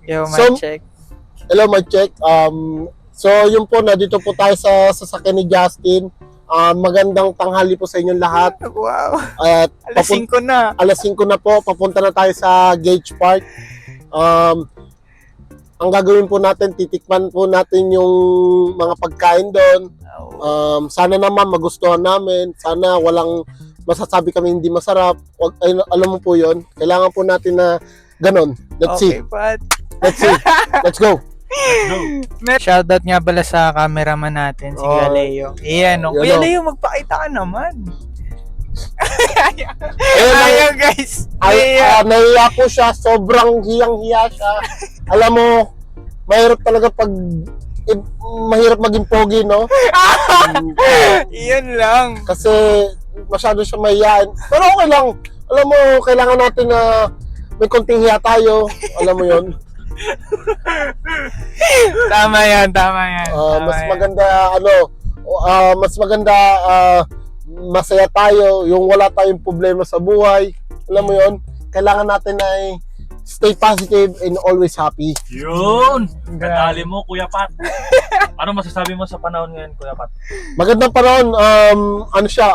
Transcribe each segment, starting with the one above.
Yo, So, mic check. hello, mic check. So yun po, nandito po tayo sa sasakyan ni Justin. Magandang tanghali po sa inyong lahat. Wow. At Alas 5 na. alas 5 na po, papunta na tayo sa Gage Park. Ang gagawin po natin, titikman po natin yung mga pagkain doon. Sana naman magustuhan namin. Sana walang masasabi kami hindi masarap. Alam mo po yun. Kailangan po natin na ganon. Let's see. Okay, Pat. Let's see. Let's go. Shoutout nga pala sa cameraman natin, si Kuya Leo. Iyan, no? Yun, Kuya no? Leo, magpakita ka naman. Ayun, Ayaw, guys. Nahiya po siya. Sobrang hiyang-hiya siya. Alam mo, mahirap talaga mahirap maging pogi, no? Iyan lang. Kasi masyado siya mahiyain. Pero okay lang. Alam mo, kailangan natin na may konting hiya tayo. Alam mo yon. Tama yan. Mas maganda, mas maganda, masaya tayo. Yung wala tayong problema sa buhay. Alam mo yon. Kailangan natin ay stay positive and always happy. Yun! Kadali mo, Kuya Pat. Ano masasabi mo sa panahon ngayon, Kuya Pat? Magandang panahon. Ano siya,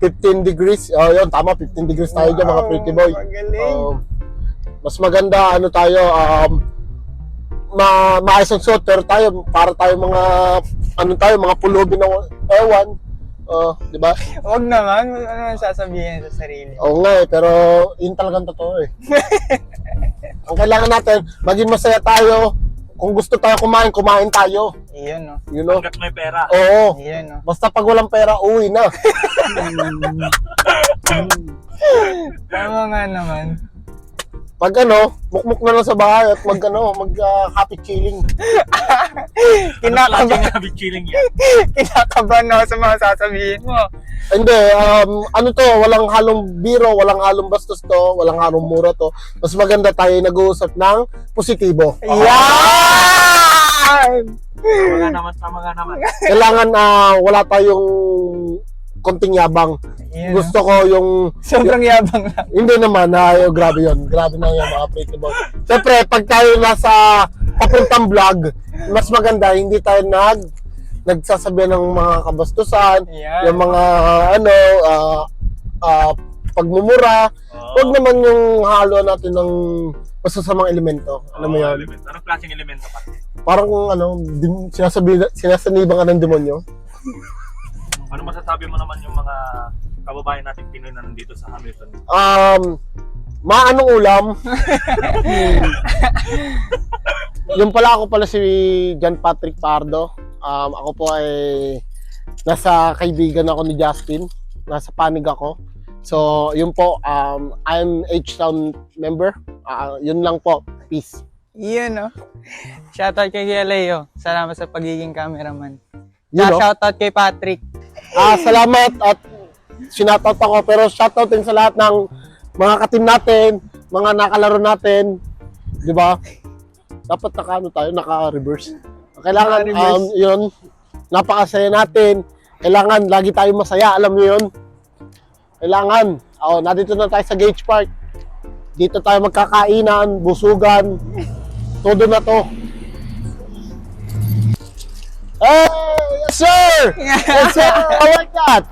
15 degrees. Yun, tama, 15 degrees tayo dyan, mga pretty boy. Magaling. Mas maganda, tayo, maayos ang suot, pero tayo, para tayo mga pulubi ng ewan. Di ba? Huwag naman. Ano sasabihin sa sarili? Oo nga pero yun talagang totoo eh. Ang kailangan natin, maging masaya tayo. Kung gusto tayo kumain tayo. Iyon, no? You know? Hanggat may pera. Oo. Iyon, no? Basta pag walang pera, uwi na. Tama nga naman. Pag mukmuk na lang sa bahay at mag happy chilling. Kinakabahan. Klaseng habit chilling yan. Kinakabahan ako sa mga sasabihin mo. Hindi, walang halong biro, walang halong bastos to, walang halong mura to. Mas maganda tayo nag-uusap ng positibo. Yan! Tama nga naman. Kailangan wala tayong konting yabang. Iyon, Gusto ko yung sobrang yabang lang. hindi naman, grabe yun. Grabe na yung mga pretty boy. Siyempre, pag tayo nasa papuntang vlog, mas maganda, hindi tayo nagsasabi ng mga kabastusan, Yan. yung mga pagmumura. Huwag naman yung halo natin ng masasamang elemento. Alam mo yan? Element. Anong klaseng elemento, Pat? Parang sinasaniban ka ng demonyo. Ano masasabi mo naman yung mga kababayan natin Pinoy na nandito sa Hamilton? Maanong ulam? Yung ako pala si John Patrick Pardo. Ako po ay nasa kaibigan ako ni Justin. Nasa panig ako. So, yun po, I'm H-Town member. Yun lang po. Peace. Iyon, no? Shoutout kay Kuya Leo. Salamat sa pagiging cameraman. Yun, no? Shoutout kay Patrick. Salamat at sinoutout ako. Pero shoutout din sa lahat ng mga katim natin, mga nakalaro natin. Di ba? Dapat naka-reverse. Kailangan, Naka-reverse. yun, napakasaya natin. Kailangan, lagi tayong masaya. Alam niyo yun? Kailangan. Nandito na tayo sa Gage Park. Dito tayo magkakainan, busugan. Todo na to. Hey! Yes, sir! Yes, sir! I like that!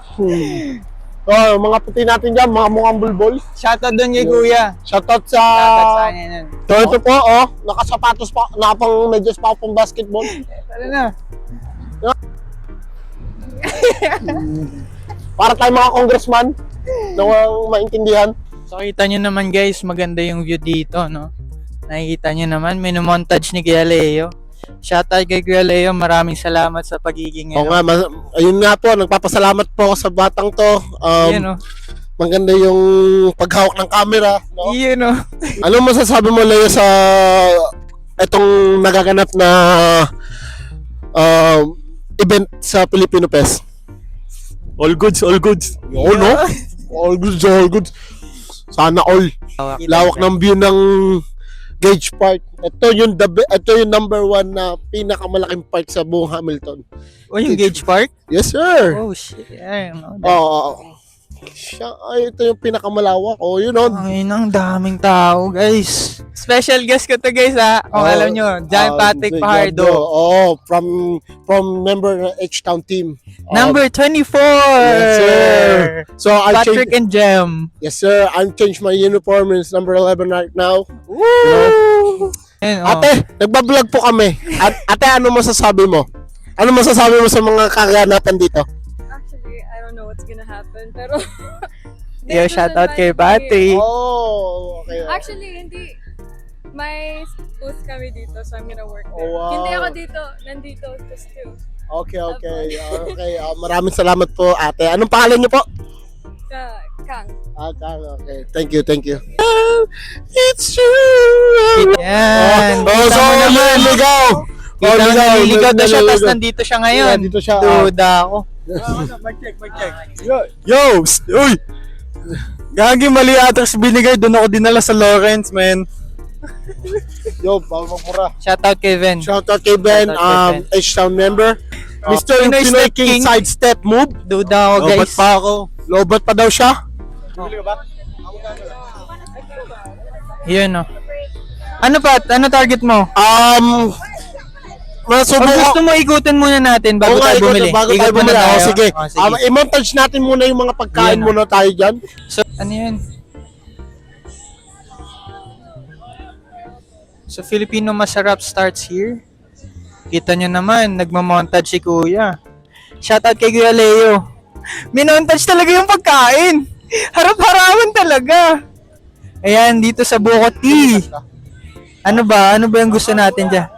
Mga puti natin dyan, mga mukhang bulbol. Shoutout doon kay Kuya. Shoutout sa... Shoutout sa kanya nun. Ito po, nakasapatos pa, nakapang medyas pa ako pang basketball. Tara na. Para tayo mga congressman, na walang maintindihan. So kita nyo naman guys, maganda yung view dito, no? Nakikita nyo naman, minomontage ni Kuya Leo. Shoutout kay Kuya Leo, maraming salamat sa pagiging Oo nga, ayun nga po, nagpapasalamat po ako sa batang to. Iyon, no? Maganda yung paghawak ng camera. No? Iyon, no? Ano masasabi mo, Leo, sa itong nagaganap na event sa Filipino Fest? All goods, all goods. Oo, no? All goods, all goods. Sana all. Lawak ng view ng Gage Park. Ito yung number 1 na pinakamalaking park sa buong Hamilton. O yung Gage Park? Yes, sir. Oh shit. Ayun, no? Oo. Siya, ay, ito yung pinakamalawak. Oh, yun know. Ang inang daming tao, guys. Special guest ko to, guys, ha. Kung alam nyo, John Patrick Fajardo. Oh, from member ng H-Town team. Number 24! Yes, sir. So, Patrick and Jem. Yes, sir. I'm changed my uniform. It's number 11 right now. Woo! Ayun, oh. Ate, nagbablog po kami. Ate, ano masasabi mo? Ano masasabi mo sa mga kaganapan dito? Actually, I don't know what's gonna happen, pero... Yo, shoutout kay Patrick. Oh, okay. Actually, hindi. May booth kami dito, so I'm gonna work there. Oh, wow. Hindi ako dito, nandito, just to. Okay. Maraming salamat po, ate. Anong pangalan niyo po? Kang. Kang, okay. Thank you. It's true. Yan. Oh, so, ligaw. Kita mo, naliligaw daw siya, tapos nandito siya ngayon. Nandito siya. Duda ako. Yo! Uy! Gagi, mali atras binigay. Doon ako dinala sa Lawrence, man. Yo, bawal magmura. Shoutout kay Ben. Shoutout kay Ben, Shoutout kay Ben. H-Town member. Mr. Pinoy Pinoy Step King King. sidestep move. Duda ako, Ba't guys. pa ako? Lobat pa daw siya. Yun, oh. Ano pa? Ano target mo? Pag Masubukan. gusto mo, ikutin muna natin bago tayo bumili. Bago tayo Ikot muna bumili. tayo. Oh, sige. Oh, sige. I-montage natin muna yung mga pagkain Yan, muna tayo dyan. So, ano yun? So, Filipino Masarap starts here. Kita nyo naman, nagmamontage si Kuya. Shoutout kay Kuya Leo. Minontage talaga yung pagkain. Harap-harapan talaga. Ayan, dito sa Buko Tea. Ano ba? Ano ba yung gusto natin dyan?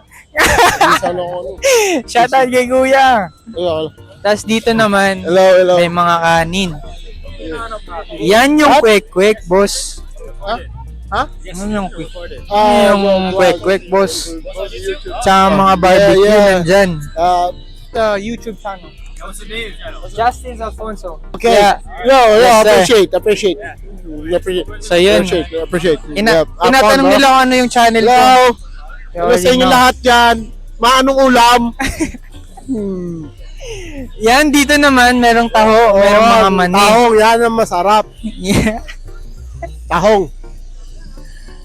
Sana ako. Shoutout kay Kuya. Ayun. Tapos dito naman, Hello. may mga kanin. Yan yung kwek-kwek, boss. Ha? Yan yung kwek. Yan yung kwek-kwek, boss. Sa mga barbecue Yeah. nandyan. Uh, YouTube channel. Justin Alfonso. okay. Yeah. Yo, Yes, sir. appreciate. So yun, Appreciate. tinatanong nila kung ano yung channel ko. Hello. You Hello sa already inyo know. lahat dyan. Maanong ulam? Yan, dito naman, merong taho, merong mga mani. Tahong, yan ang masarap. Yeah. Tahong.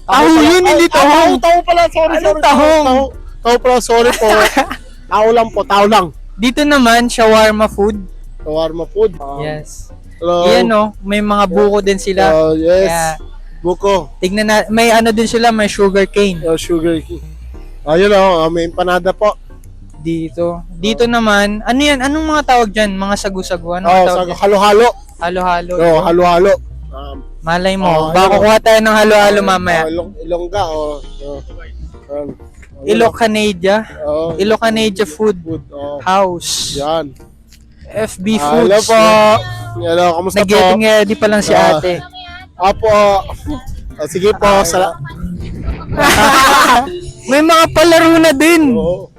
Taho yun, hindi tahong. Taho pala, sorry. Anong tahong? Taho pala, sorry po. Taho lang. Dito naman, shawarma food. Shawarma food. Yes. Hello. Yan oh, may mga buko din sila. Yes. Kaya, Buko. tignan na, may ano din sila, may sugar cane. Sugar. Ayun may empanada po. Dito. Dito naman, ano yan? Anong mga tawag dyan? Mga sagu-sagu? Anong tawag dyan? Halo-halo. Halo-halo. Halo-halo. Malay mo, Oh, baka ayun. kukuha tayo ng halo-halo mamaya. Ilongga. Ilocanedia. Ilocanedia Food Food. House. Yan. FB Foods. Hello po. Hello, kamusta po? Nag-getting ready pa lang si Ah. ate. Apo. Sige po. May mga palaro na din. Oo.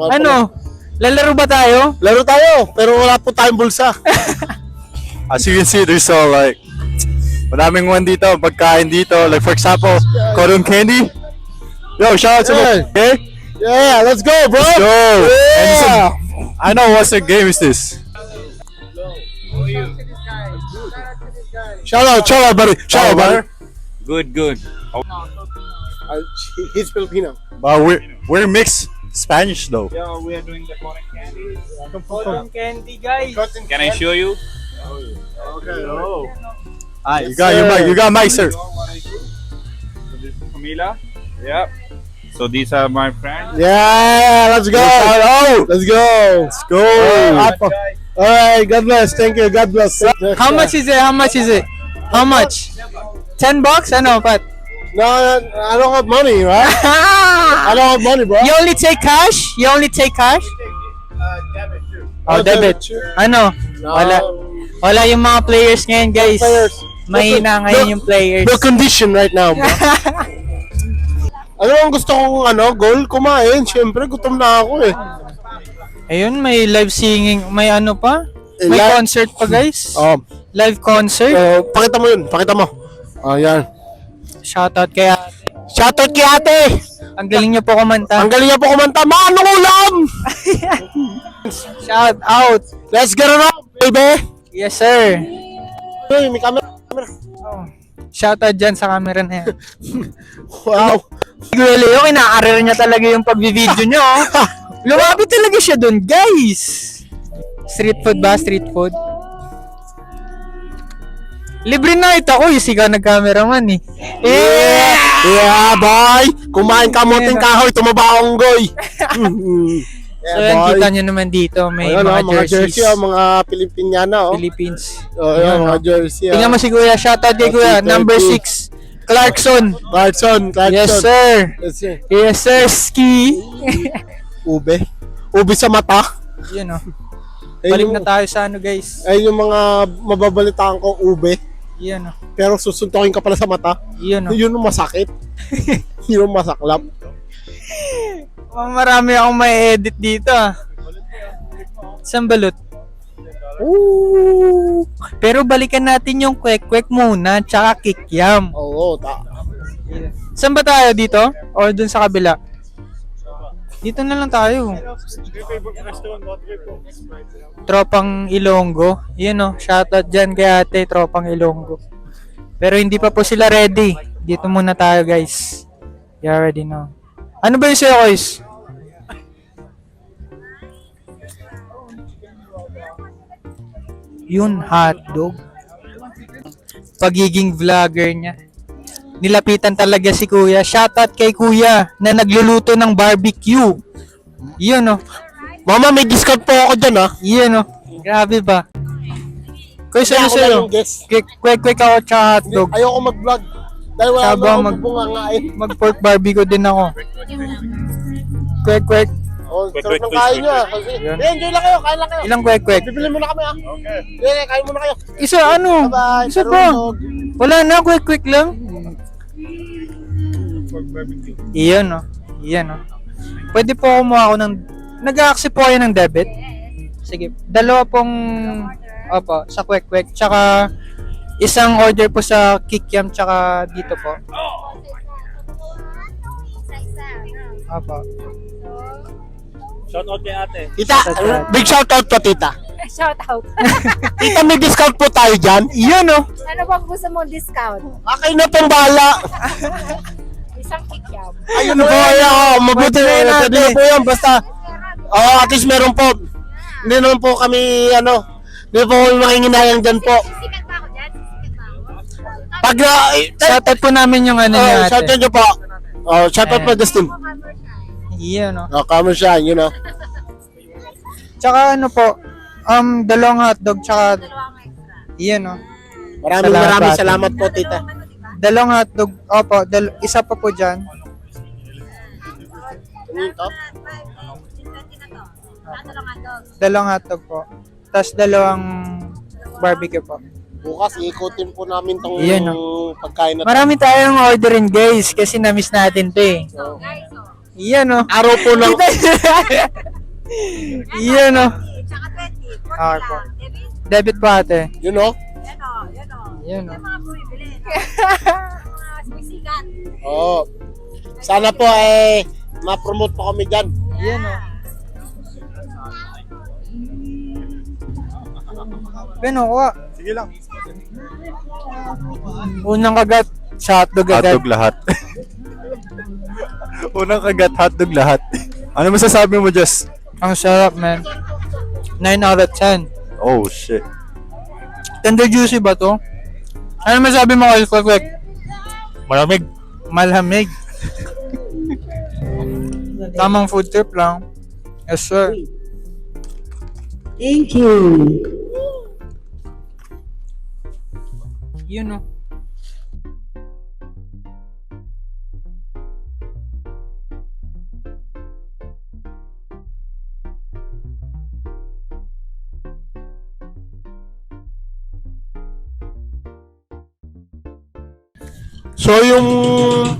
Ano? Lalaro ba tayo? Laro tayo, pero wala po tayong bulsa. As you can see, there's like madaming one dito, pagkain dito. Like for example, cotton candy. Yo, shout out to Yeah. okay? Yeah, let's go, bro. Let's go. And it's Yeah. I know what game is this. Shout out, buddy. Shout out, buddy. Good. He's Filipino. But we're mixed Spanish though. Yeah, we are doing the cotton candy. Cotton candy, guys. Can I show you? Okay. Oh. Ah, you got your mic. You got mic, sir. So this is Camila. Yep. So these are my friends. Yeah, let's go. Let's go. Let's go. Apo. All right, God bless. Thank you. God bless. How much is it? How much? 10 bucks? Ano, Pat? No, I don't have money, right? I don't have money, bro. You only take cash? Oh, debit. Ano? Wala yung mga players ngayon, guys. Players. Mahina ngayon yung players. No condition right now, bro. Ano ang gusto kong goal? Kumain. Siyempre, gutom na ako eh. Ayun, may live singing. May ano pa? May Live- concert pa, guys. Live concert. Pakita mo yun. Pakita mo. Yan. Shoutout kay ate. Shoutout kay ate. Ang galing niya po kumanta. Ang galing niya po kumanta. Maanong ulam? Shout out. Let's get it up, baby. Yes, sir. Uy, may camera. Oh. Shoutout dyan sa camera na yan. Wow. Si Kuya Leo, kinakarir niya talaga yung pag-video niya. Oh. Lumapit talaga siya dun, guys. Street food ba? Street food? Libre night ako, yung sigaw nag-cameraman eh. Yeah, boy! Kumain ka muting kahoy, tumaba ang unggoy. So yan, kita nyo naman dito, may Ayun, mga jerseys. jersey, mga Pilipinyana, oh. Philippines. Oh, Ayun, yun, mga oh. jersey. Tingnan mo si Kuya, shoutout kay Kuya, Thank you. number 6, Clarkson. Clarkson. Yes sir. Yes, sir. Yes sir, ski. Ube. Ube sa mata. Yun oh. Ayun Balik yung- na tayo sa ano guys. Ayun yung mga mababalitaan ko, ube. Yun oh. Pero susuntokin ka pala sa mata. Yun oh. Yun yung masakit. Yun yung masaklap. Marami akong may edit dito ah. Isang balot. Ooh. Pero balikan natin yung kwek-kwek muna, tsaka kikiam. Oo, Saan ba tayo dito? O dun sa kabila? Dito na lang tayo. Tropang Ilonggo. Yun o, shoutout dyan kay ate, Tropang Ilonggo. Pero hindi pa po sila ready. Dito muna tayo guys. You already know. Ano ba yung sa'yo guys? Yun, hotdog. Pagiging vlogger niya. Nilapitan talaga si Kuya. Shoutout kay Kuya na nagluluto ng barbecue. Yun oh. Mama, may discount po ako dyan, ha? Yun oh. Grabe ba? Kuya, Kaya sa'yo ako sa'yo. lang yung guest. Kwek-kwek ako tsaka hotdog. Ayoko mag-vlog. Dahil wala Saba, naman ako mag- magbungangain. Mag-pork barbecue din ako. Kwek-kwek. Oh, Quick, sarap quick, ng quick, kain quick, nyo, ha? quick. Kasi, Yan. enjoy lang kayo, kain lang kayo. Ilang kwek-kwek? Bibili muna kami, ha? Okay. Kain muna kayo. Isa ano? Bye-bye. Isa pa. Tarunod. Wala na, kwek-kwek lang. Iyan oh. Iyan oh. Pwede po kumuha ako ng... Nag-accept po kayo ng debit? Sige. Dalawa pong... Opo, sa kwek-kwek. Tsaka isang order po sa kikiam tsaka dito po. Opo. Shout out kay ate. Tita, big shoutout po, tita. Shout out. Tita, may discount po tayo dyan. Iyan oh. Ano bang gusto mong discount? Akin na pong bahala. Isang kikyam. Ayun po, mabuti Pwede na yun, pwede na ate. po yan, basta, at least meron po, hindi naman po kami, hindi po kami makinginayang dyan po. Sisikat pa ako dyan? Sisikat pa ako? Pag, Shoutout po namin yung ano niya ate. shoutout nyo po. Shoutout po, Justin. Iyan oh. Come siya, you know. Tsaka ano po, dalawang hotdog tsaka iyan oh. Maraming Salamat. salamat po, tita. Dalawang hotdog, opo, isa pa po dyan. Dalawang hotdog po. Tapos dalawang barbecue po. Bukas, ikutin po namin tong Iyan, pagkain na to. Marami tayong orderin guys kasi na-miss natin to eh. Iyan oh. Araw po ng, Iyan oh. Tsaka 20. Okay po. Debit po ate. you know. Yan o, yan o. Iyan oh. Mga bumibili. Mga sumisikat. Oo. Sana po, ma-promote po kami dyan. Iyan oh. Ben, kuha. Sige lang. Unang kagat, sa hotdog agad. Hotdog lahat. Unang kagat, hotdog lahat. Ano masasabi mo, Jess? Ang sarap, man. 9 out of 10. Oh, shit. Tender juicy ba to? Ano masabi mo, Oil Quick? Malamig. Malhamig. Tamang food trip lang. Yes, sir. Thank you. Yun, no. So, yung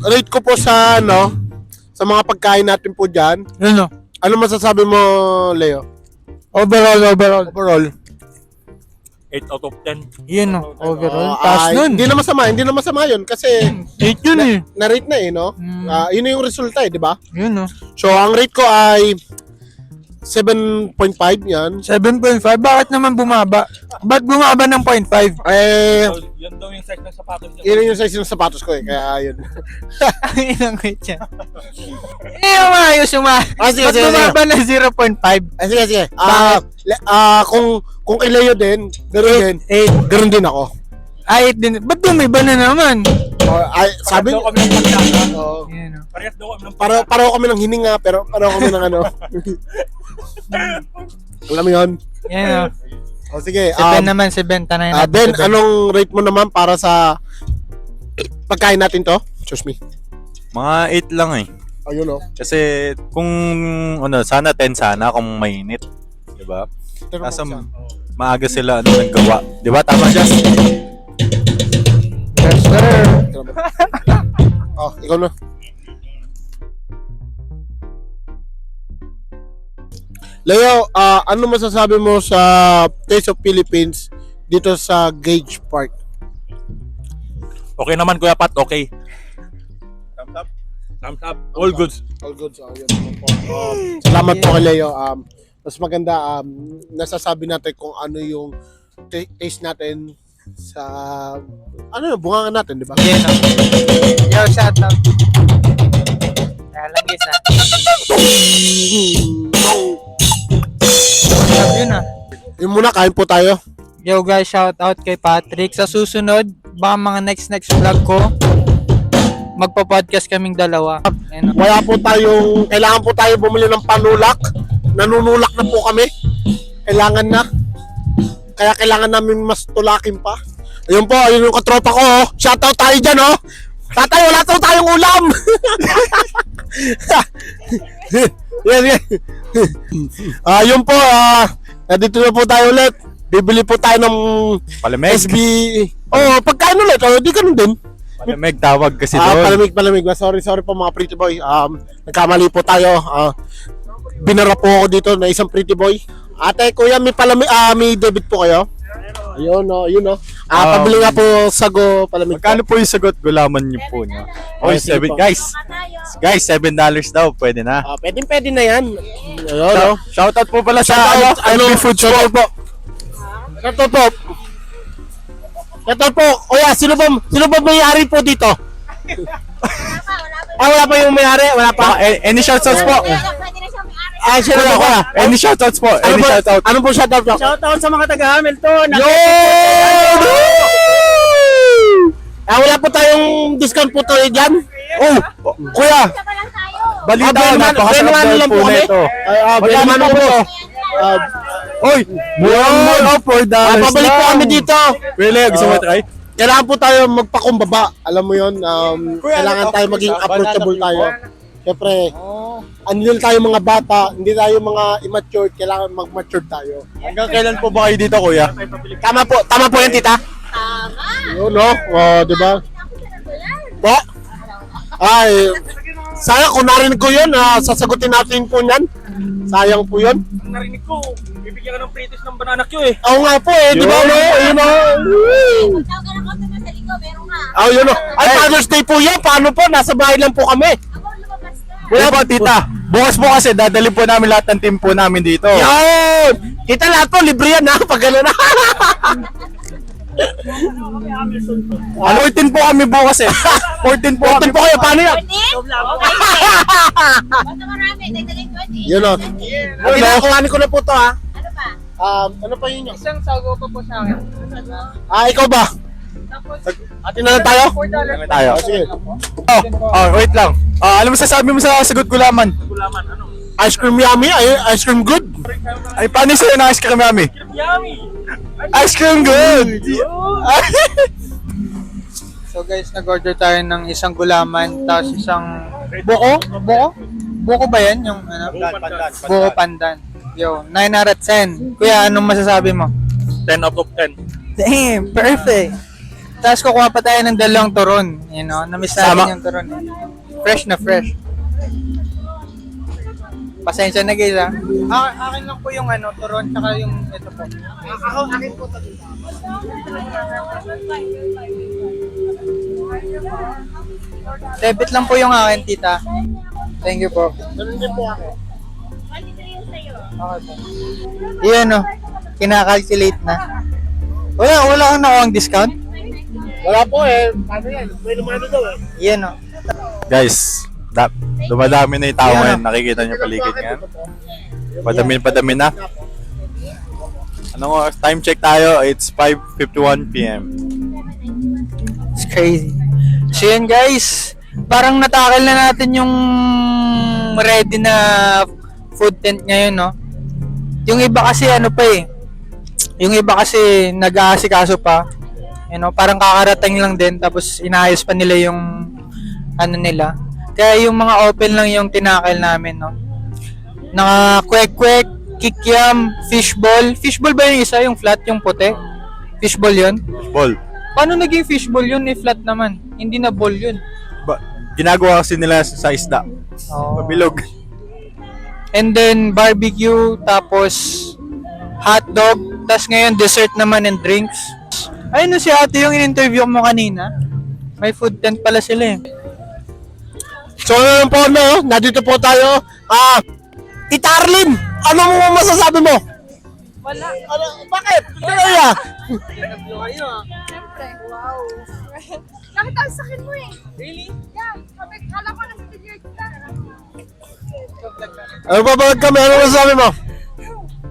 rate ko po sa, sa mga pagkain natin po dyan, Yun, no. ano masasabi mo, Leo? Overall. Overall. 8 out of 10. Yun, no. Overall. Taas nun. Hindi na masama yun kasi 8 yun, eh. na-rate na no? Mm. Yun na yung resulta di ba? Yun, no. So, ang rate ko ay 7.5 yan. 7.5? Bakit naman bumaba? Ba't bumaba ng 0.5? Eh, So, yun daw yung size ng sapatos niya. yun yung size ng sapatos ko eh. Kaya yun. Ang inang wait yan. Eh, umayos Sige, Ba't sige, sige. bumaba ng 0.5? Sige, sige. Kung ilayo din, ganoon din ako. Ay, din. Ba't bumiba na naman? Sabi Daw kami ng pagkaka. Oo. Yan, oh. Parehas daw kami ng Pareho kami ng hininga, pero pareho kami ng ano. Alam mo yun? Yan, oh. O sige. Si Ben naman, si Ben. Tanay natin Ben, si Ben. anong rate mo naman para sa pagkain natin to? Excuse me. Mga 8 lang eh. Ayun o. Kasi kung sana 10 sana kung mainit. Diba? Nasa maaga sila naggawa. Diba? Tama, Just? Yes, sir. Ikaw na. Leo, ano masasabi mo sa Taste of Philippines dito sa Gage Park? Okay naman, Kuya Pat. Okay. Thumbs up. Thumbs up. All goods. All good. So, yun naman po. Salamat po kay Leo. Mas maganda, nasasabi natin kung ano yung taste natin sa bunga natin, di ba? Yan, oh. Yo, shout out. Kaya lang guys, ah. Yun, ah. Yung muna, kain po tayo. Yo guys, shout out kay Patrick. Sa susunod, baka mga next vlog ko, magpa-podcast kaming dalawa. Ayun, oh. Wala po tayong, kailangan po tayo bumili ng panulak. Nanunulak na po kami. Kailangan na. Kaya kailangan namin mas tulakin pa. Ayun po, ayun yung katropa ko. Oh. Shoutout tayo dyan, oh. Tatay, wala to tayong ulam. Yan. Ayun po, dito na po tayo ulit. Bibili po tayo ng Palamig. SB. Pagkain ulit. Di ganun din. Palamig tawag kasi doon. Palamig. Sorry po mga pretty boy. Nagkamali po tayo. Binara po ako dito na isang pretty boy. Ate, kuya, may palamig, may debit po kayo? Ayun, yun. Pabili nga po sago palamig. Magkano po yung sagot gulaman niyo po niyo? Okay, Oy, sige 7 po. guys, $7 daw, pwede na. Pwede na yan. Ayun, Shoutout po pala sa Shoutout Food shoutout po. Shoutout po. Shoutout po. Kuya, sino ba may-ari po dito? Wala pa yung may-ari? Wala pa? Any shoutouts po? Pwede na siyang may-ari. Sino ba kuya? Any shoutouts po? Any shoutout? Ano po shoutout po? Shoutout sa mga taga-Hamilton. Yun! Wala po tayong discount po to dyan. Kuya, Isa pa lang tayo. Balita, Ben, napakasarap Ben, daw lang po po kami. nito. Magkano po? Oy, murang $4 Pabalik po kami dito. Really, gusto mo try? Kailangan po tayo magpakumbaba. Alam mo yun, kailangan tayo maging approachable tayo. Siyempre, andun tayo mga bata, hindi tayo mga immature, kailangan mag-mature tayo. Hanggang kailan po ba kayo dito, kuya? Tama po yan, tita. Tama. Yun, no? Di ba? Po? Ay, sayang kung narinig ko yun, sasagutin natin po yan. Sayang po yun. Narinig ko, bibigyan ka ng pritis ng banana Q eh. Oo nga po di ba? Yun, no? Tawag ka ng konti na sa ligaw, meron nga. Yun, no? Ay, Father's Day po yan. Paano po? Nasa bahay lang po kami. Ako, lumabas ka. Wala po, tita. Bukas po kasi dadali po namin lahat ng team po namin dito. Yun! Kita lahat po, libre yan ha, pag gano'n na. 14 po kami bukas eh. 14 po kami. 14 po kayo, paano yan? 20? Okay. Basta marami, dagdagan 20. Yun o. Kuhanin ko na po to ha. Ano pa? Ano pa yun yun? Isang sago pa po sa akin. Ikaw ba? Atin na lang tayo? $4. Tayo. Sige. Wait lang. Alam mo sasabi mo sa sagot gulaman? Gulaman, ano? Ice cream yummy? Ice cream good? Ay, paano sa'yo ng ice cream yummy? Yummy! Ice cream good! So guys, nag-order tayo ng isang gulaman, tapos isang buko? Buko ba yan? Yung ano? Buko pandan. Yo, 9 out of 10. Kuya, anong masasabi mo? 10 out of 10. Damn, perfect. Tapos kukuha pa tayo ng dalawang turon. You know, namiss natin yung turon. Fresh na fresh. Pasensya na guys ha. Akin lang po yung ano, turon, tsaka yung ito po. Akin po ito. Debit lang po yung akin, tita. Thank you po. Ganun din po ako. 23 yung Yan o. Kinakalculate na. Wala kang nakuha ang discount? Wala po eh. Paano yan? May lumano daw eh. Yan o. Guys, dumadami na yung tao Yan. ngayon. Nakikita niyo paligid ngayon. Padami na. Anong oras? Time check tayo. It's 5:51 p.m. It's crazy. So yan guys, parang natakal na natin yung ready na food tent ngayon, no? Yung iba kasi ano pa eh. Yung iba kasi nag-aasikaso pa. You know, parang kakarating lang din tapos inayos pa nila yung ano nila. Kaya yung mga open lang yung tinakal namin, no? Naka kwek-kwek, kikiam, fishball. Fishball ba yung isa? Yung flat, yung puti? Fishball yun? Ball. Paano naging fishball yun? Eh, flat naman. Hindi na ball yun. Ginagawa kasi nila sa isda. Oh. Mabilog. And then barbecue, tapos hotdog, tapos ngayon dessert naman and drinks. Ayun no, si ate yung in-interview mo kanina. May food tent pala sila eh. So yun po no, nandito po tayo. Tita Arlene, ano mo masasabi mo? Wala. Ano, bakit? Kaya? Siyempre. Wow. Nakita ang sakit mo eh. Really? Yeah. Sabi, kala ko na sa video kita. Ano ba kami? Ano masasabi mo?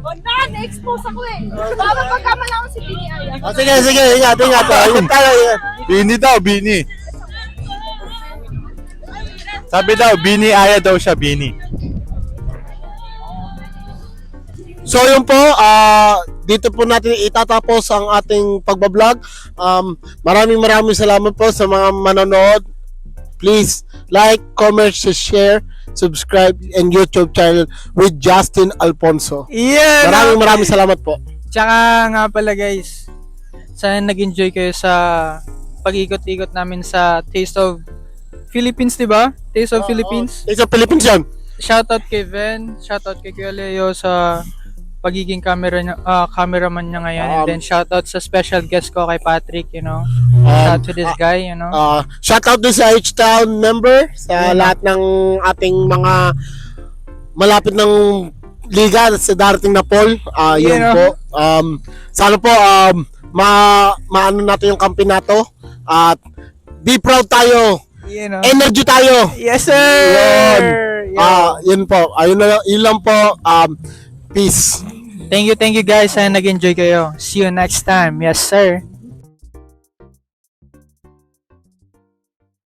O na, na-expose ako eh. Baka pagkamala ako si Bini Aya. Sige, ingat. Ingat tayo, ingat. Bini daw, Bini. Sabi daw, Bini Aya daw siya, Bini. So yun po, dito po natin itatapos ang ating pagbablog. Maraming salamat po sa mga manonood. Please like, comment, share, subscribe and YouTube channel with Justin Alfonso. Yeah! Maraming salamat po. Tsaka nga pala guys, sana nag-enjoy kayo sa pag-ikot-ikot namin sa Taste of Philippines, di ba? Taste of Philippines. It's a Philippines yan. Shoutout kay Ven, shoutout kay Kuya Leo sa pagiging cameraman niya ngayon. And then shoutout sa special guest ko kay Patrick, you know. Shout to this guy, you know. Shout out din sa H-Town member sa lahat ng ating mga malapit ng liga sa darating na poll. Yun Yeah. po. Sana po maano natin yung kampi nato at be proud tayo. You know. Energy tayo. Yes, sir! Yun. Yeah. Yun po. Yun lang po. Peace. Thank you guys. Sana nag-enjoy kayo. See you next time. Yes, sir.